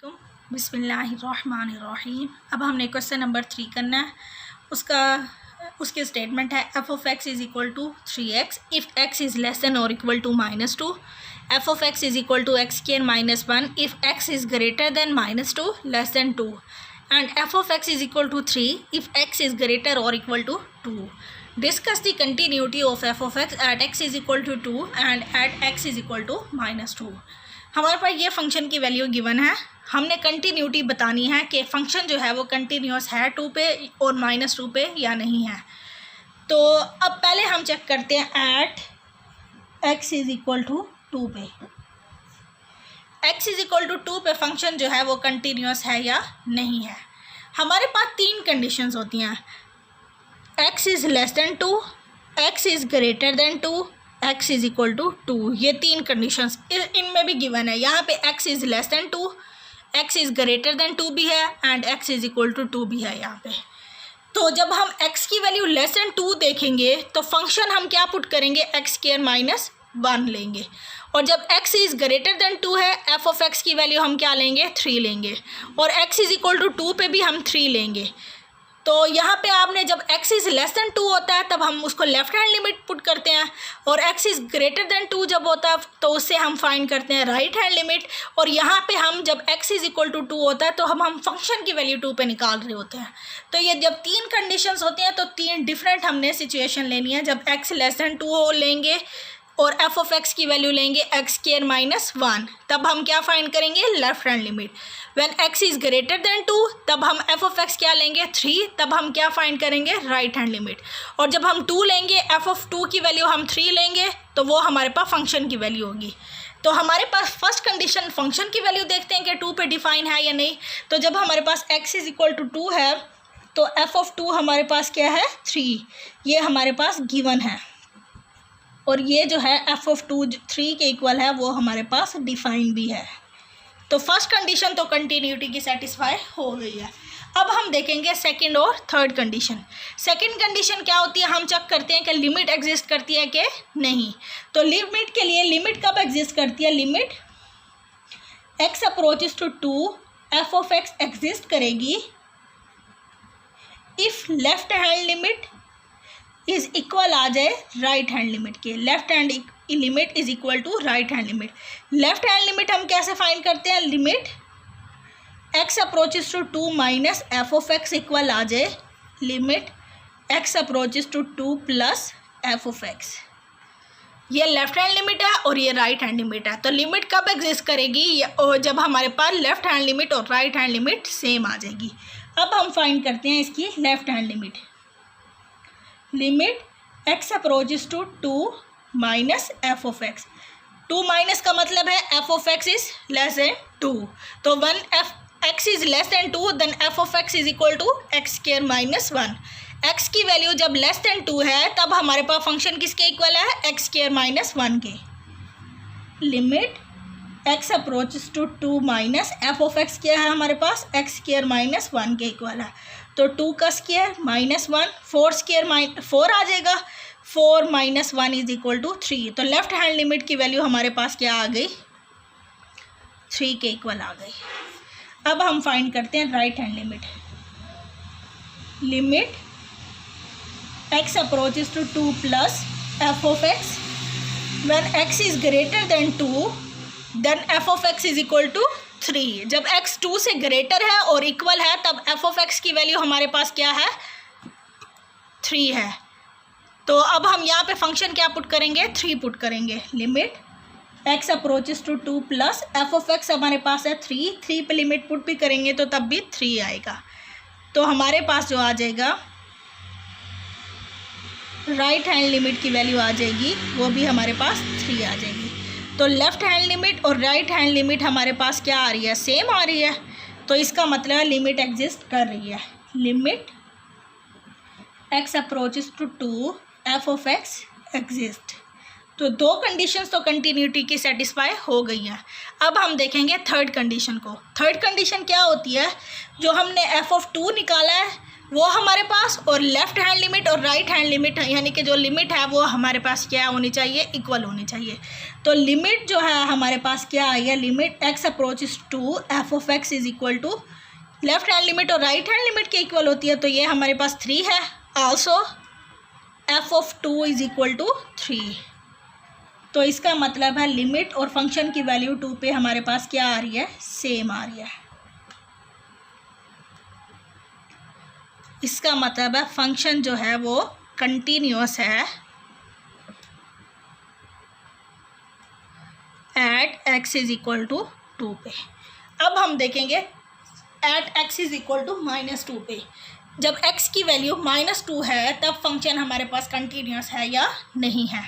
बिस्मिल्लाहिर्रहमानिर्रहीम। अब हमने क्वेश्चन नंबर 3 करना है। उसके स्टेटमेंट है F of X is equal to 3x if X is less than और equal to -2, F of X is equal to X square -1 if X is greater than -2 less than 2 and F of X is equal to 3 if X is greater और equal to 2। Discuss the continuity of F of X at X is equal to 2 and at X is equal to -2। हमारे पास ये function की value given है। हमने continuity बतानी है कि function जो है वो कंटिन्यूस है 2 पे और -2 पे या नहीं है। तो अब पहले हम चेक करते हैं at X is equal to 2 पे। एक्स इज़ इक्वल टू 2 पे फंक्शन जो है वो कंटिन्यूस है या नहीं है। हमारे पास 3 कंडीशंस होती हैं, X is less than 2, X is greater than 2, X is equal to 2। ये 3 कंडीशंस इनमें भी गिवन है। यहाँ पे X is less than 2, X is greater than 2 भी है and X is equal to 2 भी है यहाँ पे। तो जब हम एक्स की वैल्यू लेस देन 2 देखेंगे तो फंक्शन हम क्या पुट करेंगे, एक्स स्क्वायर -1 लेंगे। और जब एक्स इज़ ग्रेटर देन 2 है, एफ ऑफ एक्स की वैल्यू हम क्या लेंगे, 3 लेंगे। और एक्स इज़ इक्वल टू 2 पे भी हम 3 लेंगे। तो यहाँ पे आपने जब x इज़ लेस देन 2 होता है तब हम उसको लेफ्ट हैंड लिमिट पुट करते हैं, और x इज़ ग्रेटर देन 2 जब होता है तो उससे हम फाइंड करते हैं राइट हैंड लिमिट। और यहाँ पे हम जब x इज़ इक्वल टू 2 होता है तो हम फंक्शन की वैल्यू 2 पे निकाल रहे होते हैं। तो ये जब 3 कंडीशंस होती हैं तो 3 डिफरेंट हमने सिचुएशन लेनी है। जब x लेस देन 2 लेंगे और एफ ऑफ एक्स की वैल्यू लेंगे एक्स स्क्वायर -1, तब हम क्या फाइंड करेंगे, left hand limit. When x is greater than 2 तब हम एफ ऑफ एक्स क्या लेंगे, 3, तब हम क्या फाइंड करेंगे, राइट हैंड लिमिट। और जब हम 2 लेंगे, एफ ऑफ 2 की वैल्यू हम 3 लेंगे तो वो हमारे पास फंक्शन की वैल्यू होगी। तो हमारे पास फर्स्ट कंडीशन फंक्शन की वैल्यू देखते हैं कि 2 पे डिफाइन है या नहीं। तो जब हमारे पास एक्स इज़ इक्वल टू 2 है तो एफ ऑफ 2 हमारे पास क्या है, 3, ये हमारे पास गिवन है। और ये जो है एफ ऑफ 2 3 के इक्वल है वो हमारे पास डिफाइन भी है। तो फर्स्ट कंडीशन तो कंटिन्यूटी की सेटिस्फाई हो गई है। अब हम देखेंगे सेकंड और थर्ड कंडीशन। सेकंड कंडीशन क्या होती है, हम चेक करते हैं कि लिमिट एग्जिस्ट करती है कि नहीं। तो लिमिट के लिए लिमिट कब एग्जिस्ट करती है, limit X approaches to 2 F of X exist करेगी if left hand limit is equal आ जाए राइट हैंड लिमिट के। Left hand limit is equal to right hand limit. Left hand limit हम कैसे find करते हैं, limit X approaches to 2 minus F of X equal आ जाए limit X approaches to 2 plus F of X. ये left hand limit है और ये राइट हैंड लिमिट है। तो लिमिट कब एग्जिस्ट करेगी, जब हमारे पास लेफ्ट हैंड लिमिट और राइट हैंड लिमिट सेम आ जाएगी। अब हम फाइंड करते हैं इसकी left hand limit. Limit X approaches to 2 minus F of X. 2 minus का मतलब है F of X is less than 2। तो when F X is less than 2 then F of X is equal to X square -1। X की value जब less than 2 है तब हमारे पास फंक्शन किसके इक्वल है, एक्स स्क्वायर -1 के। Limit X approaches to 2 minus F of X क्या है हमारे पास, एक्स स्क्वायर -1 के इक्वल है। तो 2 का स्क्वायर -1, 4 स्क्वायर 4 आ जाएगा। 4 - 1 इज इक्वल टू 3। तो लेफ्ट हैंड लिमिट की वैल्यू हमारे पास क्या आ गई, 3 के इक्वल आ गई। अब हम फाइंड करते हैं right hand limit. Limit X approaches to 2 plus F of X when X is greater than 2 then F of X is equal to 3। जब x 2 से ग्रेटर है और इक्वल है तब एफ ऑफ एक्स की वैल्यू हमारे पास क्या है, 3 है। तो अब हम यहाँ पे फंक्शन क्या पुट करेंगे, 3 पुट करेंगे। Limit x approaches to 2 plus F of X हमारे पास है 3 पे लिमिट पुट भी करेंगे तो तब भी 3 आएगा। तो हमारे पास जो आ जाएगा राइट हैंड लिमिट की वैल्यू आ जाएगी, वो भी हमारे पास 3 आ जाएगी। तो लेफ्ट हैंड लिमिट और राइट हैंड लिमिट हमारे पास क्या आ रही है, सेम आ रही है। तो इसका मतलब है लिमिट एग्जिस्ट कर रही है। Limit X approaches to 2 F of X exist. तो 2 कंडीशंस तो कंटिन्यूटी की सेटिस्फाई हो गई हैं। अब हम देखेंगे थर्ड कंडीशन को। थर्ड कंडीशन क्या होती है, जो हमने एफ ऑफ 2 निकाला है वो हमारे पास, और लेफ्ट हैंड लिमिट और राइट हैंड लिमिट यानी कि जो लिमिट है वो हमारे पास क्या होनी चाहिए, इक्वल होनी चाहिए। तो लिमिट जो है हमारे पास क्या आई है, limit X approaches to F of X is equal to left hand limit और राइट हैंड लिमिट के इक्वल होती है, तो ये हमारे पास 3 है। Also F of 2 is equal to 3। तो इसका मतलब है लिमिट और फंक्शन की वैल्यू 2 पे हमारे पास क्या आ रही है, सेम आ रही है। इसका मतलब है फंक्शन जो है वो कंटिन्यूअस है at X is equal to 2 पे। अब हम देखेंगे at X is equal to -2 पे, जब x की वैल्यू -2 है तब फंक्शन हमारे पास कंटिन्यूअस है या नहीं है।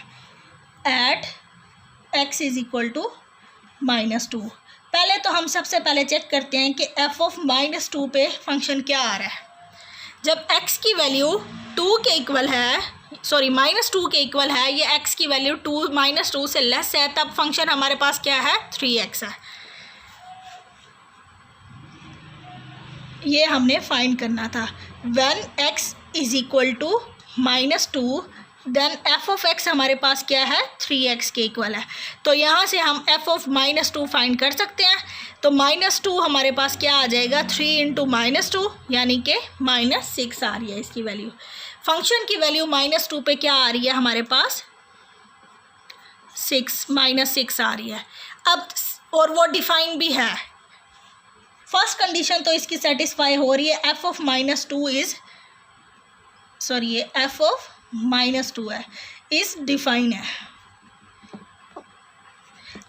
At x is equal to -2, पहले तो हम सबसे पहले चेक करते हैं कि f ऑफ -2 पे फंक्शन क्या आ रहा है। जब x की वैल्यू 2 के इक्वल है, सॉरी -2 के इक्वल है, ये x की वैल्यू -2 से लेस है, तब फंक्शन हमारे पास क्या है, 3x है। ये हमने फाइंड करना था। When x is equal to -2 then f of x हमारे पास क्या है, 3x के इक्वल है। तो यहाँ से हम f ऑफ -2 फाइंड कर सकते हैं। तो -2 हमारे पास क्या आ जाएगा, 3 × -2 यानी कि -6 आ रही है इसकी वैल्यू। फंक्शन की वैल्यू -2 पे क्या आ रही है हमारे पास, -6 आ रही है। अब और वो डिफाइन भी है, फर्स्ट कंडीशन तो इसकी सेटिस्फाई हो रही है। f ऑफ -2 इज, सॉरी ये f ऑफ -2 है, इस डिफाइन है।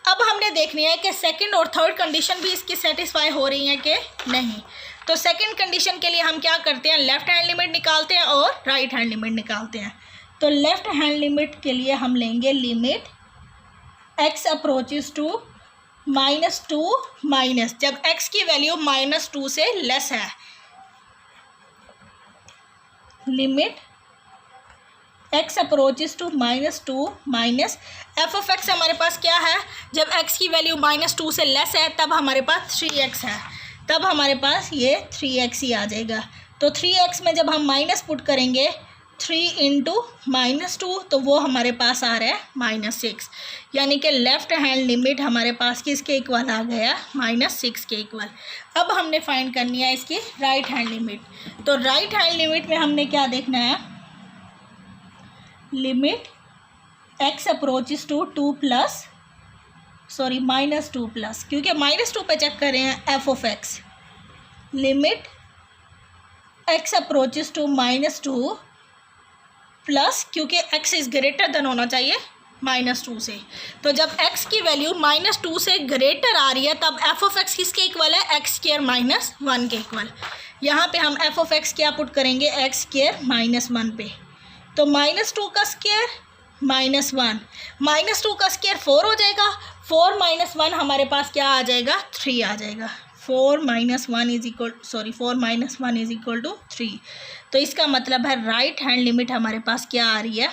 अब हमने देखनी है कि सेकंड और थर्ड कंडीशन भी इसकी सेटिस्फाई हो रही है कि नहीं। तो सेकंड कंडीशन के लिए हम क्या करते हैं, लेफ्ट हैंड लिमिट निकालते हैं और राइट हैंड लिमिट निकालते हैं। तो लेफ्ट हैंड लिमिट के लिए हम लेंगे लिमिट x अप्रोचेस टू -2 जब x की वैल्यू -2 से लेस है, limit x approaches to -2 f of x हमारे पास क्या है, जब x की वैल्यू -2 से लेस है तब हमारे पास 3x है, तब हमारे पास ये 3x ही आ जाएगा। तो 3x में जब हम माइनस पुट करेंगे 3 × -2 तो वो हमारे पास आ रहा है -6, यानी कि लेफ्ट हैंड लिमिट हमारे पास किसके इक्वल आ गया, -6 के इक्वल। अब हमने फाइंड करनी है इसकी राइट हैंड लिमिट। तो राइट हैंड लिमिट में हमने क्या देखना है, लिमिट x अप्रोचेस टू -2 क्योंकि -2 पे चेक कर रहे हैं f of x। Limit x approaches to -2 plus, क्योंकि x इज़ ग्रेटर देन होना चाहिए -2 से। तो जब x की वैल्यू -2 से ग्रेटर आ रही है तब f ऑफ x किसके इक्वल है, x² -1 के इक्वल। यहाँ पे हम f ऑफ x क्या पुट करेंगे, x² -1 पे। तो -2 का स्क्वायर -1, -2 का स्क्वायर 4 हो जाएगा, 4 - 1 हमारे पास क्या आ जाएगा, 3 आ जाएगा। 4 - 1 इज इक्वल टू 3। तो इसका मतलब है राइट हैंड लिमिट हमारे पास क्या आ रही है,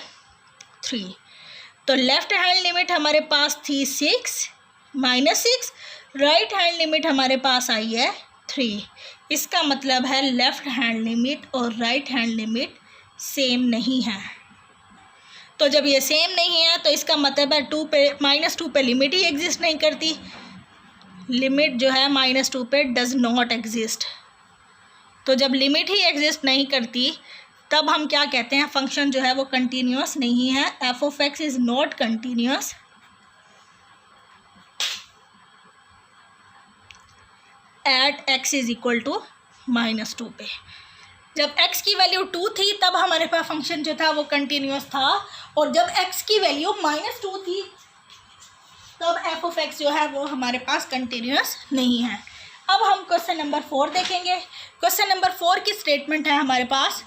3। तो लेफ्ट हैंड लिमिट हमारे पास थी 6 -6, राइट हैंड लिमिट हमारे पास आई है 3। इसका मतलब है लेफ्ट हैंड लिमिट और राइट हैंड लिमिट सेम नहीं है। तो जब ये सेम नहीं है तो इसका मतलब है -2 पे लिमिट ही एग्जिस्ट नहीं करती। लिमिट जो है -2 पे डज नॉट एग्जिस्ट। तो जब लिमिट ही एग्जिस्ट नहीं करती तब हम क्या कहते हैं, फंक्शन जो है वो कंटिन्यूअस नहीं है। f of x is not continuous at x is equal to -2 पे। जब x की वैल्यू 2 थी तब हमारे पास फंक्शन जो था वो कंटिन्यूअस था, और जब x की वैल्यू -2 थी तब f ऑफ x जो है वो हमारे पास कंटिन्यूअस नहीं है। अब हम क्वेश्चन नंबर 4 देखेंगे। क्वेश्चन नंबर 4 की स्टेटमेंट है हमारे पास,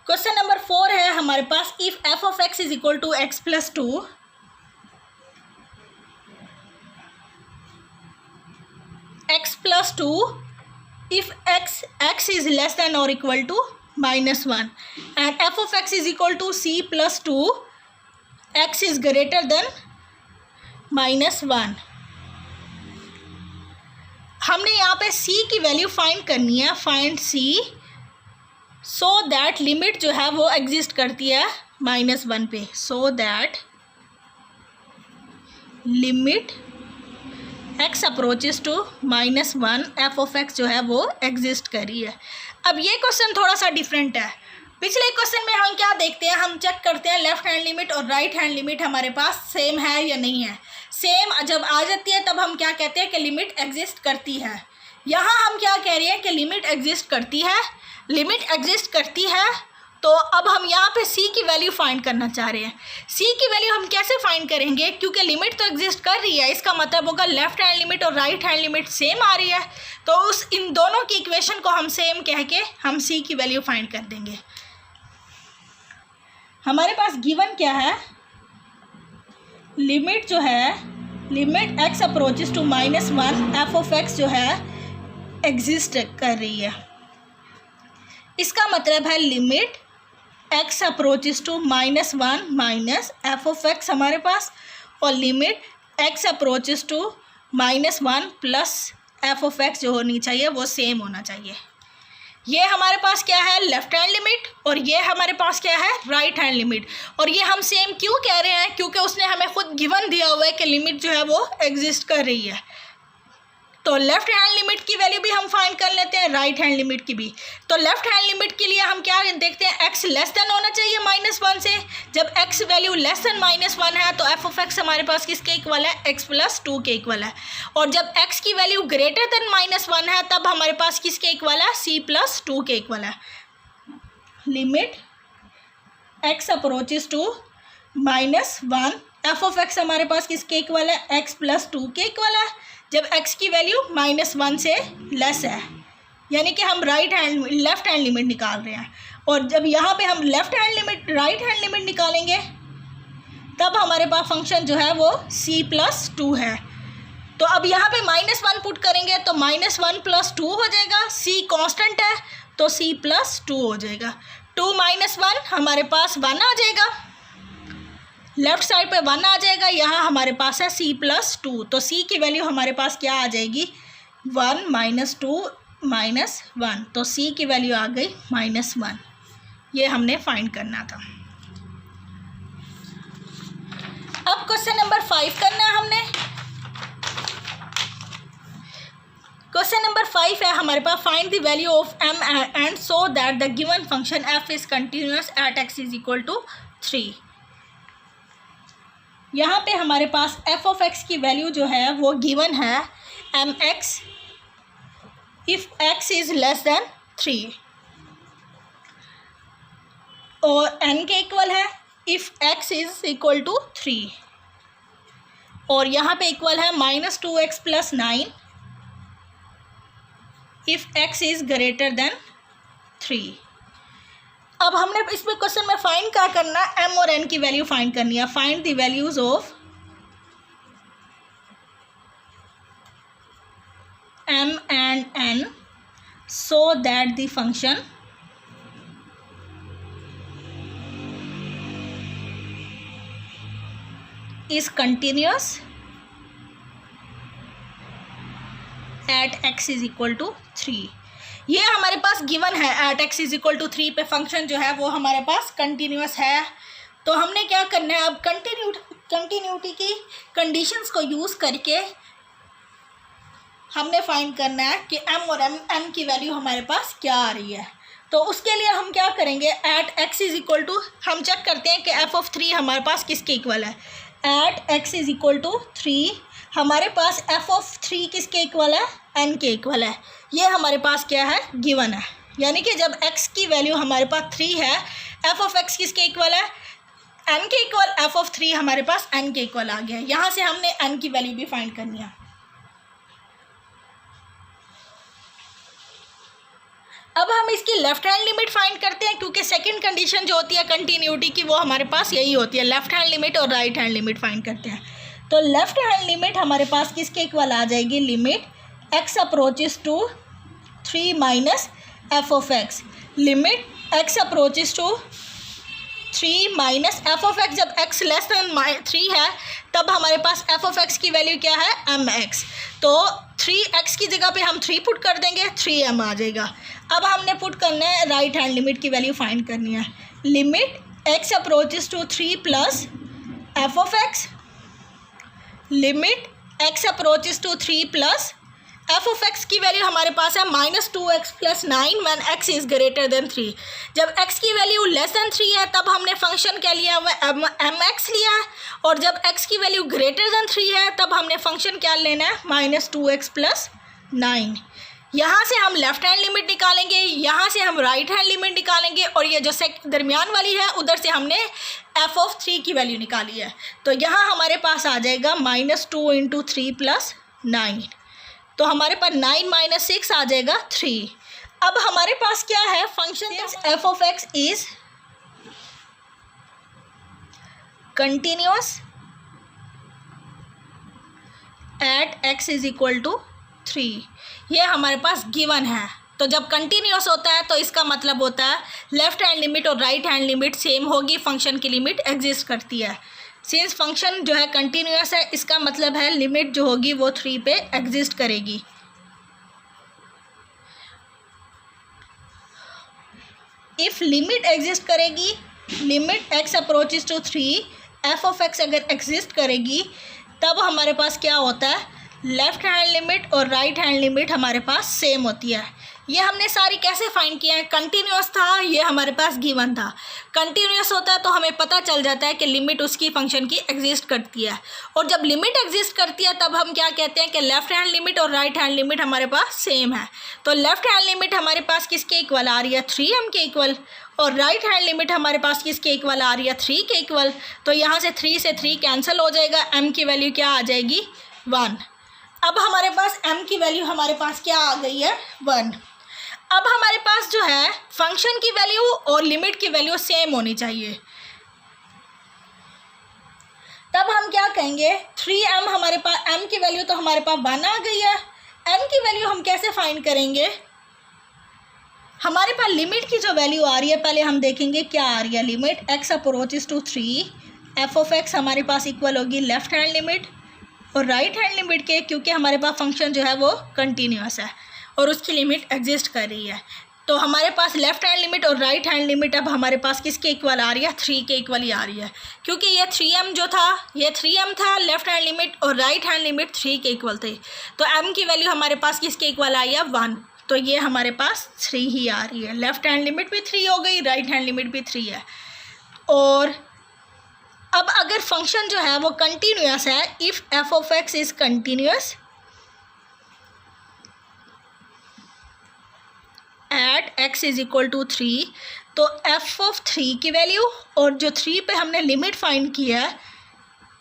क्वेश्चन नंबर 4 है हमारे पास, if f of x is equal to x + 2 x + 2 if x is less than or equal to -1 and f of x is equal to c + 2 x is greater than -1। हमने यहाँ पे c की value find करनी है, find c so that limit जो है वो exist करती है -1 पे, so that limit x approaches to -1 f(x) जो है वो एग्जिस्ट कर रही है। अब ये क्वेश्चन थोड़ा सा डिफरेंट है। पिछले क्वेश्चन में हम क्या देखते हैं, हम चेक करते हैं लेफ्ट हैंड लिमिट और राइट हैंड लिमिट हमारे पास सेम है या नहीं है। सेम जब आ जाती है तब हम क्या कहते हैं कि लिमिट एग्जिस्ट करती है। यहाँ हम क्या कह रहे हैं कि लिमिट एग्जिस्ट करती है, लिमिट एग्जिस्ट करती है। तो अब हम यहाँ पे c की वैल्यू फाइंड करना चाह रहे हैं। c की वैल्यू हम कैसे फाइंड करेंगे, क्योंकि लिमिट तो एग्जिस्ट कर रही है, इसका मतलब होगा लेफ्ट हैंड लिमिट और राइट हैंड लिमिट सेम आ रही है। तो उस इन दोनों की इक्वेशन को हम सेम कह के हम c की वैल्यू फाइंड कर देंगे। हमारे पास गिवन क्या है, लिमिट जो है, limit x approaches to -1 f(x) जो है एग्जिस्ट कर रही है। इसका मतलब है limit x approaches to -1 f(x) हमारे पास, और limit x approaches to -1 plus f(x) जो होनी चाहिए वो सेम होना चाहिए। ये हमारे पास क्या है, लेफ्ट हैंड लिमिट, और ये हमारे पास क्या है, राइट हैंड लिमिट। और ये हम सेम क्यों कह रहे हैं, क्योंकि उसने हमें खुद गिवन दिया हुआ है कि लिमिट जो है वो एग्जिस्ट कर रही है। तो लेफ्ट हैंड लिमिट की वैल्यू भी हम फाइंड कर लेते हैं, राइट हैंड लिमिट की भी। तो लेफ्ट हैंड लिमिट के लिए हम क्या देखते हैं, x लेस देन होना चाहिए -1 से। जब x वैल्यू लेस देन -1 है तो f(x) हमारे पास किसके इक्वल है, x + 2 के इक्वल है। और जब x की वैल्यू ग्रेटर देन -1 है तब हमारे पास किसके इक्वल है, c + 2 के इक्वल है। Limit x approaches to -1 f(x) हमारे पास किसके इक्वल है, x + 2 के इक्वल है। जब x की वैल्यू -1 से लेस है, यानी कि हम लेफ्ट हैंड लिमिट निकाल रहे हैं। और जब यहाँ पे हम left hand limit right hand limit निकालेंगे तब हमारे पास फंक्शन जो है वो c + 2 है। तो अब यहाँ पे -1 पुट करेंगे तो -1 + 2 हो जाएगा, c कांस्टेंट है तो c + 2 हो जाएगा। 2 - 1 हमारे पास 1 आ जाएगा, लेफ्ट साइड पे 1 आ जाएगा। यहाँ हमारे पास है c + 2, तो c की वैल्यू हमारे पास क्या आ जाएगी, 1 - 2 - 1, तो c की वैल्यू आ गई -1। ये हमने फाइंड करना था। अब क्वेश्चन नंबर 5 करना है हमने। क्वेश्चन नंबर 5 है हमारे पास, find the value of m and so that the given function f is continuous at x = 3। यहाँ पे हमारे पास f(x) की वैल्यू जो है वो गिवन है mx if x is less than 3, और n के इक्वल है if x is equal to 3, और यहाँ पे इक्वल है -2x + 9 if x is greater than 3। अब हमने इसमें क्वेश्चन में फाइंड क्या करना है, m और n की वैल्यू फाइंड करनी है। Find the values of m and n so that the function is continuous at x = 3। ये हमारे पास गिवन है, एट x = 3 पे फंक्शन जो है वो हमारे पास कंटिन्यूअस है। तो हमने क्या करना है, अब कंटिन्यूटी की कंडीशंस को यूज़ करके हमने फाइंड करना है कि m और n की वैल्यू हमारे पास क्या आ रही है। तो उसके लिए हम क्या करेंगे, एट x = हम चेक करते हैं कि f(3) हमारे पास किसके इक्वल है। एट x = 3 हमारे पास f(3) किसके इक्वल है, n के इक्वल है। ये हमारे पास क्या है, गिवन है। यानी कि जब x की वैल्यू हमारे पास 3 है, f(x) किसके इक्वल है, n के इक्वल, f(3) हमारे पास n के इक्वल आ गया। यहाँ से हमने n की वैल्यू भी फाइंड करनी है। अब हम इसकी लेफ्ट हैंड लिमिट फाइंड करते हैं, क्योंकि सेकंड कंडीशन जो होती है कंटिन्यूटी की वो हमारे पास यही होती है, लेफ्ट हैंड लिमिट और राइट हैंड लिमिट फाइंड करते हैं। तो लेफ्ट हैंड लिमिट हमारे पास किसके इक्वल आ जाएगी, limit x approaches to 3 - f(x), limit x approaches to 3 - f(x), जब x लेस देन 3 है तब हमारे पास f(x) की वैल्यू क्या है, mx। तो 3x की जगह पे हम 3 पुट कर देंगे, 3m आ जाएगा। अब हमने पुट करना है राइट हैंड लिमिट की वैल्यू फाइंड करनी है। Limit x approaches to 3 plus F of X, limit x approaches to 3 plus F of X की वैल्यू हमारे पास है -2x + 9 when x is greater than 3। जब x की वैल्यू लेस देन 3 है तब हमने फंक्शन क्या लिया हुआ mx लिया है, और जब x की वैल्यू ग्रेटर देन 3 है तब हमने फंक्शन क्या लेना है -2x + 9। यहाँ से हम लेफ्ट हैंड लिमिट निकालेंगे, यहाँ से हम राइट हैंड लिमिट निकालेंगे, और ये जो दरमियान वाली है उधर से हमने f(3) की वैल्यू निकाली है। तो यहाँ हमारे पास आ जाएगा -2 × 3 + 9, तो हमारे पास 9 - 6 आ जाएगा 3। अब हमारे पास क्या है function f(x) is continuous at x = 3। ये हमारे पास गिवन है। तो जब कंटिन्यूअस होता है तो इसका मतलब होता है लेफ्ट हैंड लिमिट और राइट हैंड लिमिट सेम होगी, फंक्शन की लिमिट एग्जिस्ट करती है। सिंस फंक्शन जो है कंटिन्यूअस है, इसका मतलब है लिमिट जो होगी वो 3 पे एग्जिस्ट करेगी। इफ़ लिमिट एग्जिस्ट करेगी, limit x approaches to 3, F of X अगर एग्जिस्ट करेगी, तब हमारे पास क्या होता है लेफ्ट हैंड लिमिट और राइट हैंड लिमिट हमारे पास सेम होती है। ये हमने सारी कैसे फाइंड किया है, कंटिन्यूअस था, ये हमारे पास गिवन था। कंटिन्यूअस होता है तो हमें पता चल जाता है कि लिमिट उसकी फंक्शन की एग्जिस्ट करती है, और जब लिमिट एग्जिस्ट करती है तब हम क्या कहते हैं कि लेफ्ट हैंड लिमिट और राइट हैंड लिमिट हमारे पास सेम है। तो लेफ्ट हैंड लिमिट हमारे पास किसके इक्वल आ रही है 3m के इक्वल, और राइट हैंड लिमिट हमारे पास किसके इक्वल आ रही है 3 के इक्वल। तो यहाँ से 3 से 3 कैंसिल हो जाएगा, m की वैल्यू क्या आ जाएगी 1। अब हमारे पास m की वैल्यू हमारे पास क्या आ गई है 1। अब हमारे पास जो है फंक्शन की वैल्यू और लिमिट की वैल्यू सेम होनी चाहिए। तब हम क्या कहेंगे 3m हमारे पास m की वैल्यू तो हमारे पास 1 आ गई है। m की वैल्यू हम कैसे फाइंड करेंगे, हमारे पास लिमिट की जो वैल्यू आ रही है पहले हम देखेंगे क्या आ रही है। Limit x approaches to 3, F of X हमारे पास इक्वल होगी लेफ्ट हैंड लिमिट और राइट हैंड लिमिट के, क्योंकि हमारे पास फंक्शन जो है वो कंटिन्यूअस है और उसकी लिमिट एग्जिस्ट कर रही है। तो हमारे पास लेफ्ट हैंड लिमिट और राइट हैंड लिमिट अब हमारे पास किसके इक्वल आ रही है 3 के इक्वल ही आ रही है, क्योंकि ये 3m जो था ये 3m था, लेफ्ट हैंड लिमिट और राइट हैंड लिमिट 3 के इक्वल थे। तो m की वैल्यू हमारे पास किसके इक्वल आई है 1, तो ये हमारे पास 3 ही आ रही है। लेफ्ट हैंड लिमिट भी 3 हो गई, राइट हैंड लिमिट भी 3 है। और अब अगर फंक्शन जो है वो कंटिन्यूअस है, if F of X is continuous at x = 3, तो f(3) की वैल्यू और जो 3 पे हमने लिमिट फाइंड किया है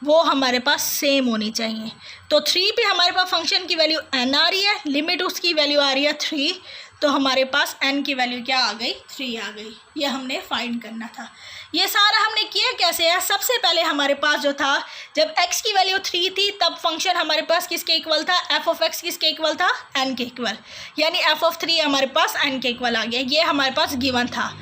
वो हमारे पास सेम होनी चाहिए। तो 3 पे हमारे पास फंक्शन की वैल्यू n आ रही है, लिमिट उसकी वैल्यू आ रही है 3, तो हमारे पास n की वैल्यू क्या आ गई 3 आ गई। ये हमने फाइंड करना था। ये सारा हमने किया कैसे है, सबसे पहले हमारे पास जो था जब x की वैल्यू 3 थी तब फंक्शन हमारे पास किसके इक्वल था, f ऑफ x किसके इक्वल था n के इक्वल, यानी f(3) हमारे पास n के इक्वल आ गया। ये हमारे पास गिवन था।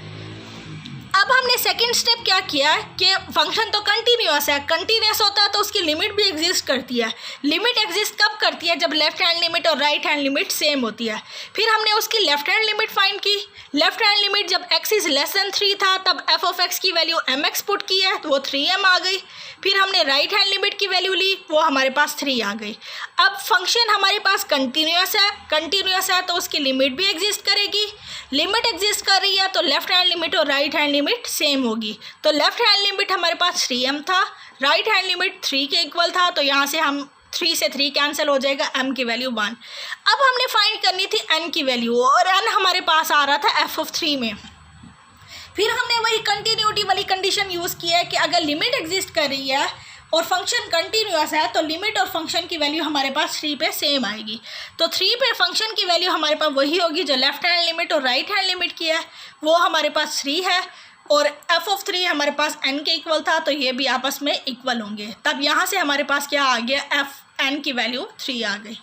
अब हमने सेकंड स्टेप क्या किया कि फंक्शन तो कंटिन्यूअस है, कंटिन्यूअस होता है तो उसकी लिमिट भी एग्जिस्ट करती है। लिमिट एग्जिस्ट कब करती है, जब लेफ्ट हैंड लिमिट और राइट हैंड लिमिट सेम होती है। फिर हमने उसकी लेफ्ट हैंड लिमिट फाइंड की। लेफ्ट हैंड लिमिट जब x इज़ लेस देन 3 था तब f ऑफ x की वैल्यू mx पुट की है तो वो 3m आ गई। फिर हमने राइट हैंड लिमिट की वैल्यू ली, वो हमारे पास 3 आ गई। अब फंक्शन हमारे पास कंटिन्यूअस है तो उसकी लिमिट भी एग्जिस्ट करेगी। लिमिट एग्जिस्ट कर रही है तो लेफ्ट हैंड लिमिट और राइट हैंड लिमिट सेम होगी। तो लेफ्ट हैंड लिमिट हमारे पास 3m था, राइट हैंड लिमिट 3 के इक्वल था, तो यहाँ से हम 3 से 3 कैंसिल हो जाएगा, m की वैल्यू 1। अब हमने फाइंड करनी थी n की वैल्यू, और n हमारे पास आ रहा था f(3) में। फिर हमने वही कंटिन्यूटी वाली कंडीशन यूज़ की है कि अगर लिमिट एग्जिस्ट कर रही है और फंक्शन कंटिन्यूअस है तो लिमिट और फंक्शन की वैल्यू हमारे पास 3 पे सेम आएगी। तो 3 पे फंक्शन की वैल्यू हमारे पास वही होगी जो लेफ्ट हैंड लिमिट और राइट हैंड लिमिट की है, वो हमारे पास 3 है, और f(3) हमारे पास n के इक्वल था तो ये भी आपस में इक्वल होंगे। तब यहाँ से हमारे पास क्या आ गया, n की वैल्यू 3 आ गई।